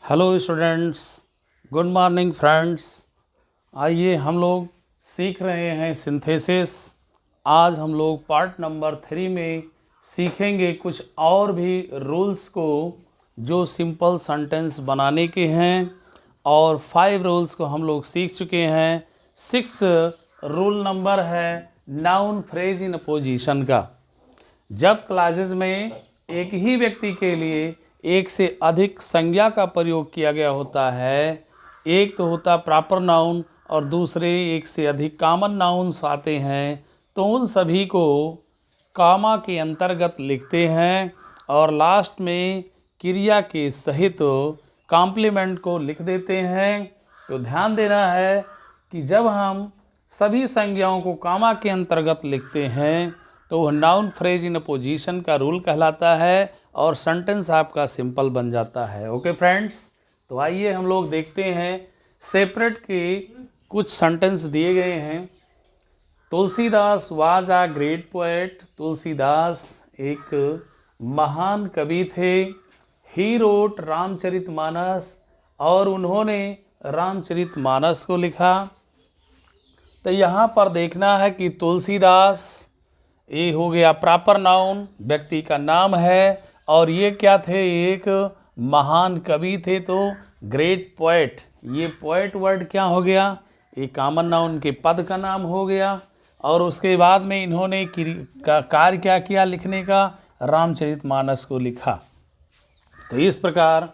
Hello students, good morning friends. आइए हम लोग सीख रहे हैं सिंथेसिस। आज हम लोग पार्ट नंबर 3 में सीखेंगे कुछ और भी रूल्स को जो सिंपल सेंटेंस बनाने के हैं। और 5 रूल्स को हम लोग सीख चुके हैं। 6 रूल नंबर है नाउन फ्रेज इन पोजीशन का। जब क्लासेस में एक ही व्यक्ति के लिए एक से अधिक संज्ञा का प्रयोग किया गया होता है, एक तो होता प्रॉपर नाउन और दूसरे एक से अधिक कॉमन नाउन्स आते हैं, तो उन सभी को कॉमा के अंतर्गत लिखते हैं और लास्ट में क्रिया के सहित कॉम्प्लीमेंट को लिख देते हैं। तो ध्यान देना है कि जब हम सभी संज्ञाओं को कॉमा के अंतर्गत लिखते हैं तो वह नाउन फ्रेज इन पोजीशन का रूल कहलाता है और सेंटेंस आपका सिंपल बन जाता है। ओके फ्रेंड्स, तो आइए हम लोग देखते हैं सेपरेट के कुछ सेंटेंस दिए गए हैं। Tulsidas was a great poet. Tulsidas एक महान कवि थे। ही रोट रामचरितमानस, और उन्होंने रामचरितमानस को लिखा। तो यहाँ पर देखना है कि तुलसीदास ये हो गया प्रॉपर नाउन, व्यक्ति का नाम है, और ये क्या थे, एक महान कवि थे। तो ग्रेट पोएट, ये पोएट वर्ड क्या हो गया, ये कॉमन नाउन के पद का नाम हो गया। और उसके बाद में इन्होंने कार्य क्या किया लिखने का, रामचरितमानस को लिखा। तो इस प्रकार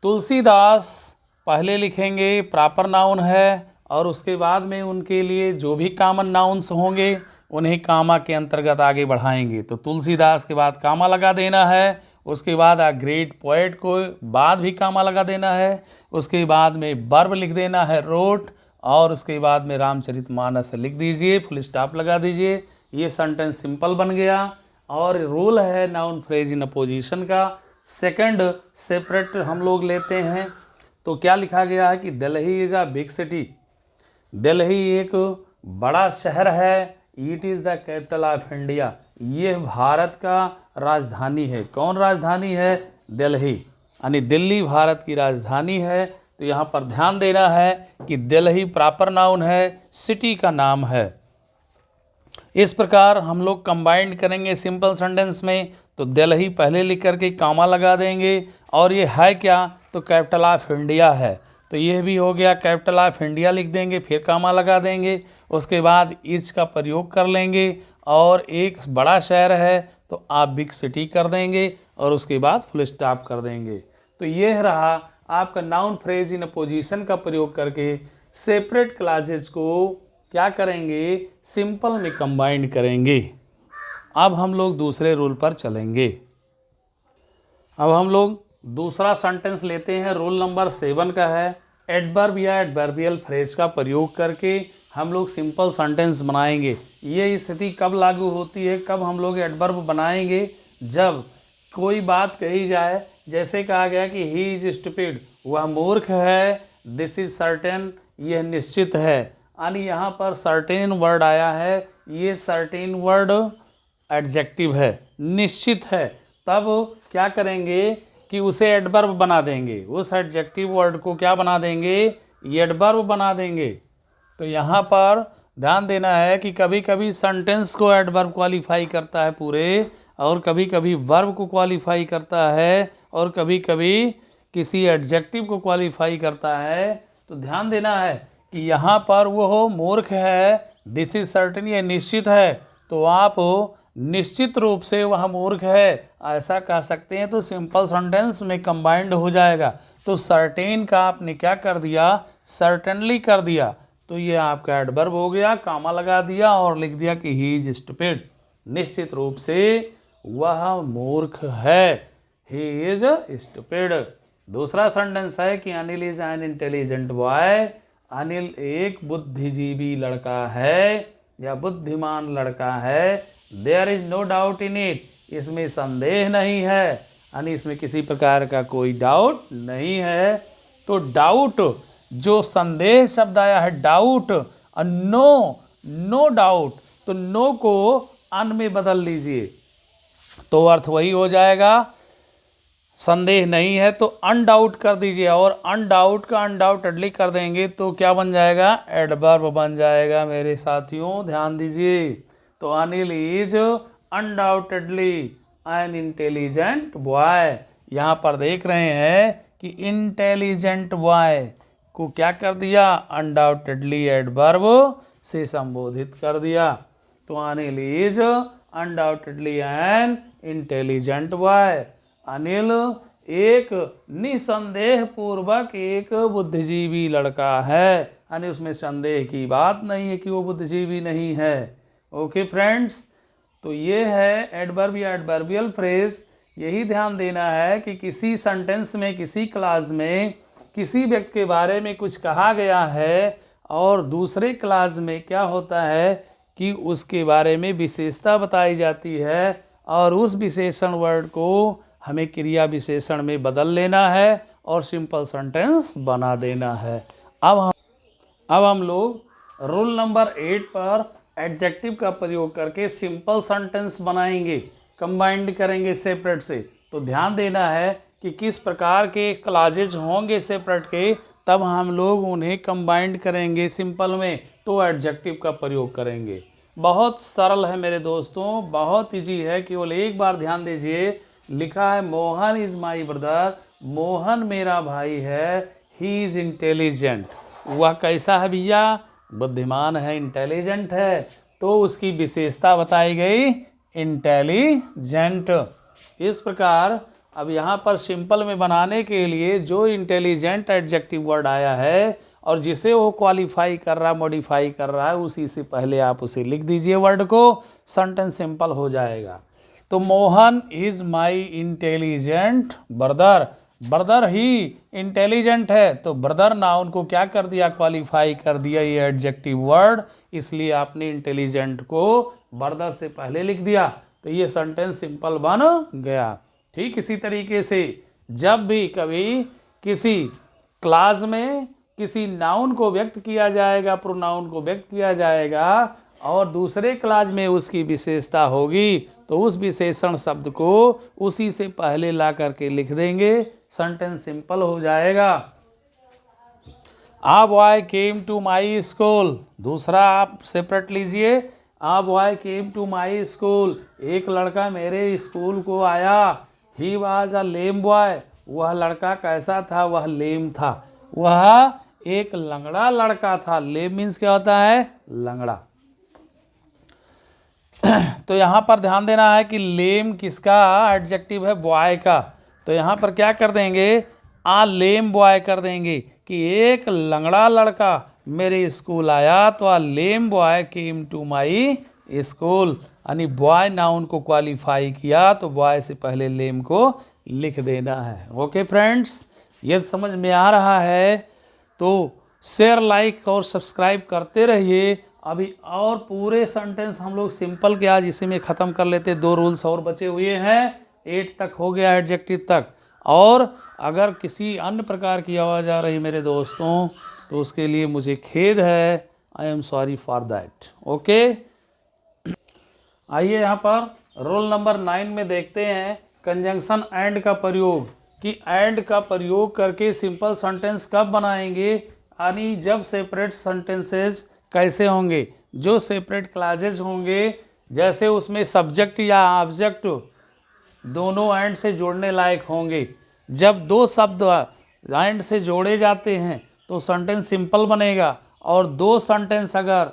तुलसीदास पहले लिखेंगे, प्रॉपर नाउन है, और उसके बाद में उनके लिए जो भी कॉमन नाउन्स होंगे उन्हें कामा के अंतर्गत आगे बढ़ाएंगे। तो तुलसीदास के बाद कामा लगा देना है, उसके बाद आ ग्रेट पोएट को बाद भी कामा लगा देना है, उसके बाद में वर्ब लिख देना है रोट, और उसके बाद में रामचरितमानस लिख दीजिए, फुल स्टॉप लगा दीजिए। ये सेंटेंस सिंपल बन गया। और रूल है नाउन फ्रेज इन पोजीशन का। सेकंड सेपरेट हम लोग लेते हैं, तो क्या लिखा गया है कि Delhi is a big city. Delhi एक बड़ा शहर है। It is the capital of India, ये भारत का राजधानी है। कौन राजधानी है, दिल्ली, यानी दिल्ली भारत की राजधानी है। तो यहाँ पर ध्यान देना है कि दिल्ली प्रॉपर नाउन है, सिटी का नाम है। इस प्रकार हम लोग कंबाइंड करेंगे सिंपल सेंटेंस में। तो दिल्ली पहले लिख करके कामा लगा देंगे, और ये है क्या, तो कैपिटल ऑफ इंडिया है। तो ये भी हो गया, कैपिटल ऑफ इंडिया लिख देंगे, फिर कामा लगा देंगे, उसके बाद इज का प्रयोग कर लेंगे, और एक बड़ा शहर है तो आप बिग सिटी कर देंगे, और उसके बाद फुल स्टॉप कर देंगे। तो ये रहा आपका नाउन फ्रेज इन पोजीशन का प्रयोग करके सेपरेट क्लासेज को क्या करेंगे, सिंपल में कंबाइंड करेंगे। अब हम लोग दूसरे रूल पर चलेंगे। अब हम लोग दूसरा सेंटेंस लेते हैं, रूल नंबर 7 का है। एडवर्ब या एडवर्बियल फ्रेज का प्रयोग करके हम लोग सिंपल सेंटेंस बनाएंगे। ये स्थिति कब लागू होती है, कब हम लोग एडवर्ब बनाएंगे, जब कोई बात कही जाए, जैसे कहा गया कि ही इज स्टूपिड, वह मूर्ख है। दिस इज सर्टेन, यह निश्चित है। यानी यहाँ पर सर्टेन वर्ड आया है, ये सर्टेन वर्ड एडजेक्टिव है, निश्चित है। तब क्या करेंगे कि उसे एडवर्ब बना देंगे, उस एडजेक्टिव वर्ड को क्या बना देंगे, एडवर्ब बना देंगे। तो यहाँ पर ध्यान देना है कि कभी कभी सेंटेंस को एडवर्ब क्वालिफाई करता है पूरे, और कभी कभी वर्ब को क्वालिफाई करता है, और कभी कभी किसी एडजेक्टिव को क्वालिफाई करता है। तो ध्यान देना है कि यहाँ पर वो मूर्ख है, दिस इज सर्टेन, ये निश्चित है, तो आप निश्चित रूप से वह मूर्ख है ऐसा कह सकते हैं। तो सिंपल सेंटेंस में कंबाइंड हो जाएगा। तो सर्टेन का आपने क्या कर दिया, सर्टेनली कर दिया, तो ये आपका एडवर्ब हो गया, कामा लगा दिया और लिख दिया कि ही इज स्टूपिड, निश्चित रूप से वह मूर्ख है, ही इज स्टूपिड। दूसरा सेंटेंस है कि Anil is an intelligent boy. Anil एक बुद्धिजीवी लड़का है या बुद्धिमान लड़का है। There is no doubt in it, इसमें संदेह नहीं है, यानी इसमें किसी प्रकार का कोई डाउट नहीं है। तो डाउट, जो संदेह शब्द आया है डाउट, नो, नो डाउट, तो नो को अन में बदल लीजिए, तो अर्थ वही हो जाएगा, संदेह नहीं है तो अनडाउट कर दीजिए, और अनडाउट का अनडाउटेडली कर देंगे तो क्या बन जाएगा, एडवर्ब बन जाएगा मेरे साथियों, ध्यान दीजिए। तो Anil is undoubtedly N intelligent boy. यहाँ पर देख रहे हैं कि इंटेलिजेंट बॉय को क्या कर दिया, अनडाउटेडली एडवर्ब से संबोधित कर दिया। तो Anil is undoubtedly N intelligent boy. Anil एक निसंदेह पूर्वक एक बुद्धिजीवी लड़का है, यानी उसमें संदेह की बात नहीं है कि वो बुद्धिजीवी नहीं है। ओके फ्रेंड्स, तो ये है एडवर्ब या एडवर्बियल फ्रेज। यही ध्यान देना है कि किसी सेंटेंस में, किसी क्लास में किसी व्यक्ति के बारे में कुछ कहा गया है और दूसरे क्लास में क्या होता है कि उसके बारे में विशेषता बताई जाती है और उस विशेषण वर्ड को हमें क्रिया विशेषण में बदल लेना है और सिंपल सेंटेंस बना देना है। अब हम लोग रूल नंबर 8 पर एडजेक्टिव का प्रयोग करके सिंपल सेंटेंस बनाएंगे, कंबाइंड करेंगे सेपरेट से। तो ध्यान देना है कि किस प्रकार के क्लॉजेज होंगे सेपरेट के, तब हम लोग उन्हें कंबाइंड करेंगे सिंपल में, तो एडजेक्टिव का प्रयोग करेंगे। बहुत सरल है मेरे दोस्तों, बहुत ईजी है, केवल एक बार ध्यान दीजिए। लिखा है Mohan is my brother, Mohan मेरा भाई है, ही इज इंटेलिजेंट, वह कैसा है भैया, बुद्धिमान है, इंटेलिजेंट है। तो उसकी विशेषता बताई गई इंटेलिजेंट। इस प्रकार अब यहाँ पर सिंपल में बनाने के लिए जो इंटेलिजेंट एडजेक्टिव वर्ड आया है और जिसे वो क्वालिफाई कर रहा, मॉडिफाई कर रहा है, उसी से पहले आप उसे लिख दीजिए वर्ड को, सेंटेंस सिंपल हो जाएगा। तो Mohan is my intelligent brother, brother he intelligent है, तो ब्रदर नाउन को क्या कर दिया, क्वालिफाई कर दिया ये एडजेक्टिव वर्ड, इसलिए आपने इंटेलिजेंट को ब्रदर से पहले लिख दिया, तो ये सेंटेंस सिंपल बन गया। ठीक इसी तरीके से जब भी कभी किसी क्लास में किसी नाउन को व्यक्त किया जाएगा, प्रोनाउन को व्यक्त किया जाएगा और दूसरे क्लास में उसकी विशेषता होगी, तो उस विशेषण शब्द को उसी से पहले ला करके लिख देंगे, सेंटेंस सिंपल हो जाएगा। A boy came to my school, दूसरा आप सेपरेट लीजिए। A boy came to my school, एक लड़का मेरे स्कूल को आया। He was a lame boy, वह लड़का कैसा था, वह लेम था, वह एक लंगड़ा लड़का था। लेम मीन्स क्या होता है, लंगड़ा। तो यहाँ पर ध्यान देना है कि लेम किसका एडजेक्टिव है, बॉय का। तो यहाँ पर क्या कर देंगे, आ लेम बॉय कर देंगे कि एक लंगड़ा लड़का मेरे स्कूल आया, तो a lame boy came to my school, यानी बॉय नाउन को क्वालिफाई किया तो बॉय से पहले लेम को लिख देना है। ओके फ्रेंड्स, यदि समझ में आ रहा है तो शेयर, लाइक और सब्सक्राइब करते रहिए। अभी और पूरे सेंटेंस हम लोग सिंपल के आज इसी में ख़त्म कर लेते, 2 रूल्स और बचे हुए हैं, 8 तक हो गया एडजेक्टिव तक। और अगर किसी अन्य प्रकार की आवाज़ आ रही मेरे दोस्तों तो उसके लिए मुझे खेद है, I am sorry for that. Okay, आइए यहाँ पर रूल नंबर 9 में देखते हैं कंजंक्शन एंड का प्रयोग, कि एंड का प्रयोग करके सिंपल सेंटेंस कब बनाएंगे, यानी जब सेपरेट सेंटेंसेस कैसे होंगे, जो सेपरेट क्लॉजेज होंगे, जैसे उसमें सब्जेक्ट या ऑब्जेक्ट दोनों एंड से जोड़ने लायक होंगे। जब 2 शब्द एंड से जोड़े जाते हैं तो सेंटेंस सिंपल बनेगा, और 2 सेंटेंस अगर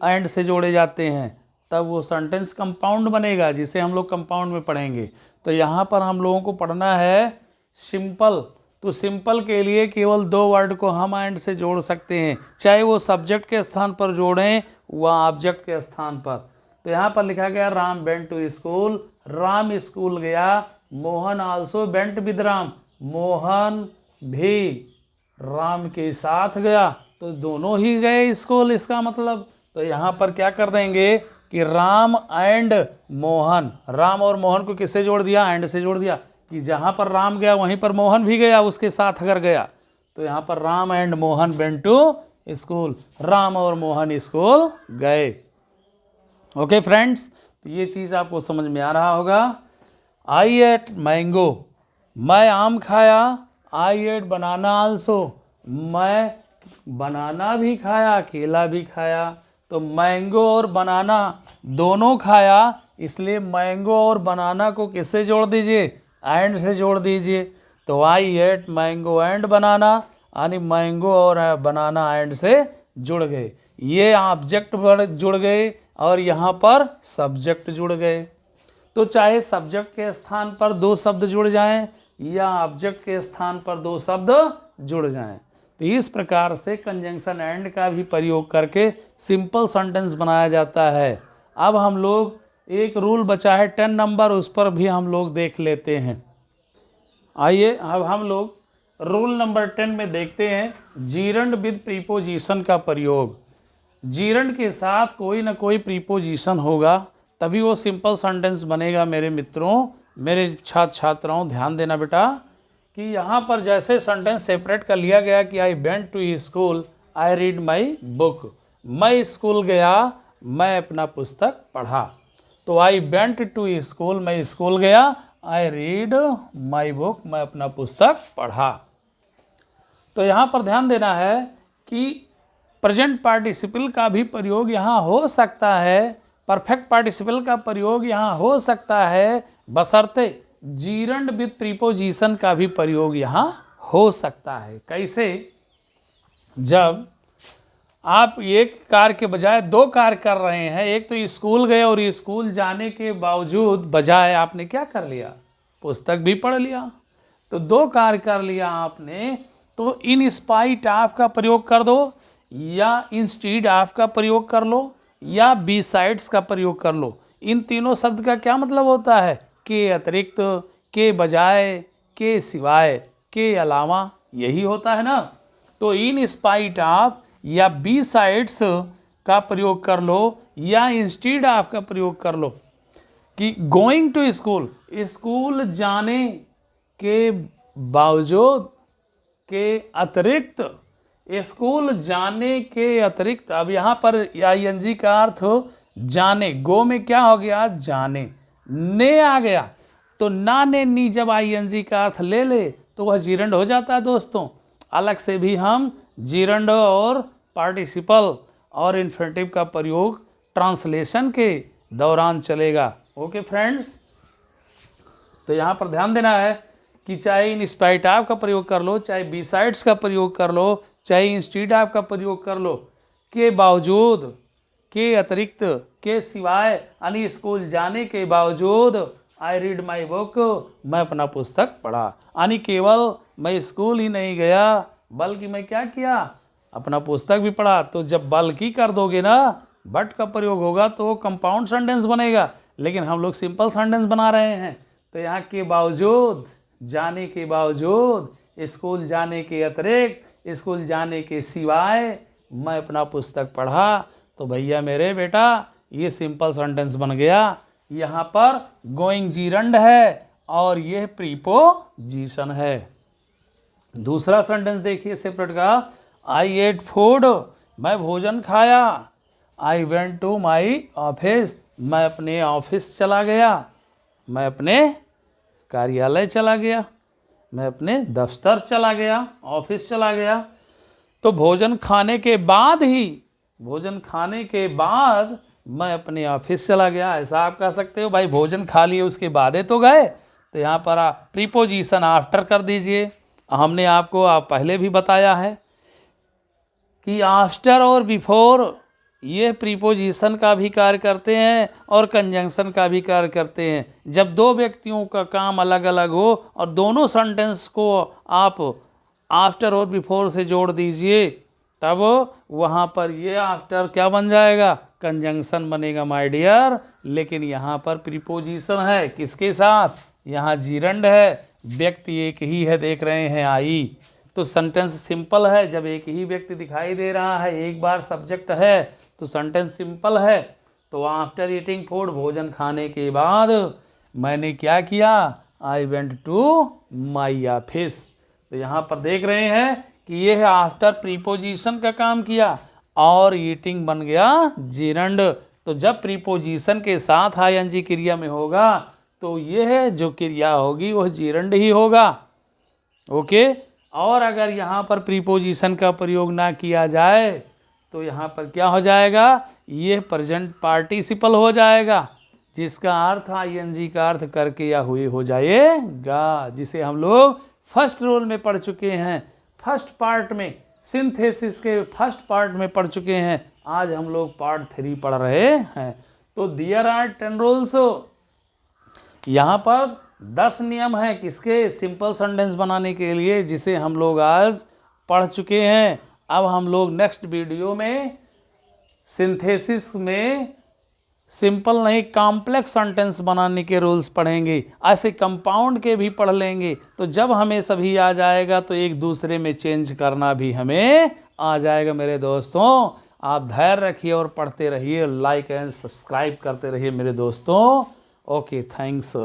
एंड से जोड़े जाते हैं तब वो सेंटेंस कंपाउंड बनेगा, जिसे हम लोग कंपाउंड में पढ़ेंगे। तो यहाँ पर हम लोगों को पढ़ना है सिंपल। तो सिंपल के लिए केवल 2 वर्ड को हम एंड से जोड़ सकते हैं, चाहे वो सब्जेक्ट के स्थान पर जोड़ें व ऑब्जेक्ट के स्थान पर। तो यहाँ पर लिखा गया Ram went to school, Ram school गया। Mohan also went with Ram, Mohan भी राम के साथ गया, तो दोनों ही गए स्कूल, इसका मतलब। तो यहाँ पर क्या कर देंगे कि राम एंड मोहन, राम और मोहन को किससे जोड़ दिया, एंड से जोड़ दिया, कि जहाँ पर राम गया वहीं पर मोहन भी गया उसके साथ अगर गया। तो यहाँ पर Ram and Mohan went to school, Ram और मोहन स्कूल गए। ओके फ्रेंड्स, तो ये चीज़ आपको समझ में आ रहा होगा। आई एट मैंगो, मैं आम खाया, आई एट बनाना आल्सो, मैं बनाना भी खाया, केला भी खाया। तो मैंगो और बनाना दोनों खाया, इसलिए मैंगो और बनाना को किससे जोड़ दीजिए, एंड से जोड़ दीजिए। तो आई एट मैंगो एंड बनाना, यानी मैंगो और बनाना एंड से जुड़ गए। ये ऑब्जेक्ट जुड़ गए और यहाँ पर सब्जेक्ट जुड़ गए। तो चाहे सब्जेक्ट के स्थान पर दो शब्द जुड़ जाएं या ऑब्जेक्ट के स्थान पर दो शब्द जुड़ जाएं, तो इस प्रकार से कंजंक्शन एंड का भी प्रयोग करके सिंपल सेंटेंस बनाया जाता है। अब हम लोग एक रूल बचा है 10 नंबर, उस पर भी हम लोग देख लेते हैं। आइए अब हम लोग रूल नंबर 10 में देखते हैं जीरंड विद प्रीपोजिशन का प्रयोग। जीरंड के साथ कोई ना कोई प्रीपोजिशन होगा, तभी वो सिंपल सेंटेंस बनेगा। मेरे मित्रों, मेरे छात्र छात्राओं, ध्यान देना बेटा कि यहाँ पर जैसे सेंटेंस सेपरेट कर लिया गया कि I went to school, I read my book. मैं स्कूल गया, मैं अपना पुस्तक पढ़ा। तो आई वेंट टू स्कूल, मैं स्कूल गया, आई रीड माई बुक, मैं अपना पुस्तक पढ़ा। तो यहाँ पर ध्यान देना है कि प्रेजेंट पार्टिसिपल का भी प्रयोग यहाँ हो सकता है, परफेक्ट पार्टिसिपल का प्रयोग यहाँ हो सकता है, बशर्ते जीरंड विद प्रीपोजिशन का भी प्रयोग यहाँ हो सकता है। कैसे? जब आप एक कार्य के बजाय दो कार्य कर रहे हैं, एक तो स्कूल गए और स्कूल जाने के बावजूद बजाय आपने क्या कर लिया, पुस्तक भी पढ़ लिया। तो दो कार्य कर लिया आपने, तो इन स्पाइट ऑफ का प्रयोग कर दो या इंस्टीड ऑफ का प्रयोग कर लो या बी साइड्स का प्रयोग कर लो। इन तीनों शब्द का क्या मतलब होता है? के अतिरिक्त, के बजाय, के सिवाय, के अलावा, यही होता है ना। तो इन स्पाइट ऑफ या बी साइड्स का प्रयोग कर लो या इंस्टीड ऑफ का प्रयोग कर लो। कि गोइंग टू स्कूल, स्कूल जाने के बावजूद, के अतिरिक्त, स्कूल जाने के अतिरिक्त। अब यहाँ पर आईएनजी का अर्थ जाने, गो में क्या हो गया, जाने, ने आ गया। तो ना ने नी जब आईएनजी का अर्थ ले ले तो वह जीरंड हो जाता है दोस्तों। अलग से भी हम जीरंड और पार्टिसिपल और इन्फिनेटिव का प्रयोग ट्रांसलेशन के दौरान चलेगा। ओके फ्रेंड्स, तो यहाँ पर ध्यान देना है कि चाहे इन स्पाइट ऑफ का प्रयोग कर लो, चाहे बी साइड्स का प्रयोग कर लो, चाहे इंस्टीड ऑफ का प्रयोग कर लो, के बावजूद, के अतिरिक्त, के सिवाय, यानी स्कूल जाने के बावजूद आई रीड माई बुक, मैं अपना पुस्तक पढ़ा। यानी केवल मैं स्कूल ही नहीं गया बल्कि मैं क्या किया, अपना पुस्तक भी पढ़ा। तो जब बल्कि कर दोगे ना, बट का प्रयोग होगा तो कंपाउंड सेंटेंस बनेगा, लेकिन हम लोग सिंपल सेंटेंस बना रहे हैं। तो यहाँ के बावजूद, जाने के बावजूद, स्कूल जाने के अतिरिक्त, स्कूल जाने के सिवाय मैं अपना पुस्तक पढ़ा। तो भैया मेरे बेटा, ये सिंपल सेंटेंस बन गया। यहाँ पर गोइंग जीरंड है और यह प्रीपोजिशन है। दूसरा सेंटेंस देखिए सेपरेट का, आई एट फूड, मैं भोजन खाया। I went to my office, मैं अपने ऑफिस चला गया, मैं अपने कार्यालय चला गया, मैं अपने दफ्तर चला गया, ऑफिस चला गया। तो भोजन खाने के बाद ही, भोजन खाने के बाद मैं अपने ऑफिस चला गया। ऐसा आप कह सकते हो, भाई भोजन खा लिए उसके बाद तो गए। तो यहाँ पर आप प्रीपोजिशन आफ्टर कर दीजिए। हमने आपको पहले भी बताया है कि आफ्टर और बिफोर ये प्रीपोजिशन का भी कार्य करते हैं और कंजंक्शन का भी कार्य करते हैं। जब दो व्यक्तियों का काम अलग अलग हो और दोनों सेंटेंस को आप आफ्टर और बिफोर से जोड़ दीजिए, तब वहाँ पर ये आफ्टर क्या बन जाएगा, कंजंक्शन बनेगा माय डियर। लेकिन यहाँ पर प्रीपोजिशन है, किसके साथ, यहाँ जीरंड है, व्यक्ति एक ही है, देख रहे हैं आई। तो सेंटेंस सिंपल है। जब एक ही व्यक्ति दिखाई दे रहा है, एक बार सब्जेक्ट है, तो सेंटेंस सिंपल है। तो आफ्टर ईटिंग फूड, भोजन खाने के बाद मैंने क्या किया, I went to my office. तो यहाँ पर देख रहे हैं कि यह आफ्टर प्रीपोजिशन का काम किया और ईटिंग बन गया जीरंड। तो जब प्रीपोजिशन के साथ आईएनजी क्रिया में होगा तो यह जो क्रिया होगी वह जीरंड ही होगा। ओके। और अगर यहाँ पर प्रीपोजिशन का प्रयोग ना किया जाए तो यहाँ पर क्या हो जाएगा, ये प्रेजेंट पार्टिसिपल हो जाएगा, जिसका अर्थ आईएनजी का अर्थ करके या हुए हो जाएगा, जिसे हम लोग फर्स्ट रोल में पढ़ चुके हैं, फर्स्ट पार्ट में, सिंथेसिस के फर्स्ट पार्ट में पढ़ चुके हैं। आज हम लोग पार्ट 3 पढ़ रहे हैं। तो देयर आर 10 रूल्स। यहाँ पर 10 नियम है किसके, सिंपल सेंटेंस बनाने के लिए, जिसे हम लोग आज पढ़ चुके हैं। अब हम लोग नेक्स्ट वीडियो में सिंथेसिस में सिंपल नहीं कॉम्प्लेक्स सेंटेंस बनाने के रूल्स पढ़ेंगे, ऐसे कंपाउंड के भी पढ़ लेंगे। तो जब हमें सभी आ जाएगा तो एक दूसरे में चेंज करना भी हमें आ जाएगा। मेरे दोस्तों, आप धैर्य रखिए और पढ़ते रहिए, लाइक एंड सब्सक्राइब करते रहिए मेरे दोस्तों। Okay, thanks.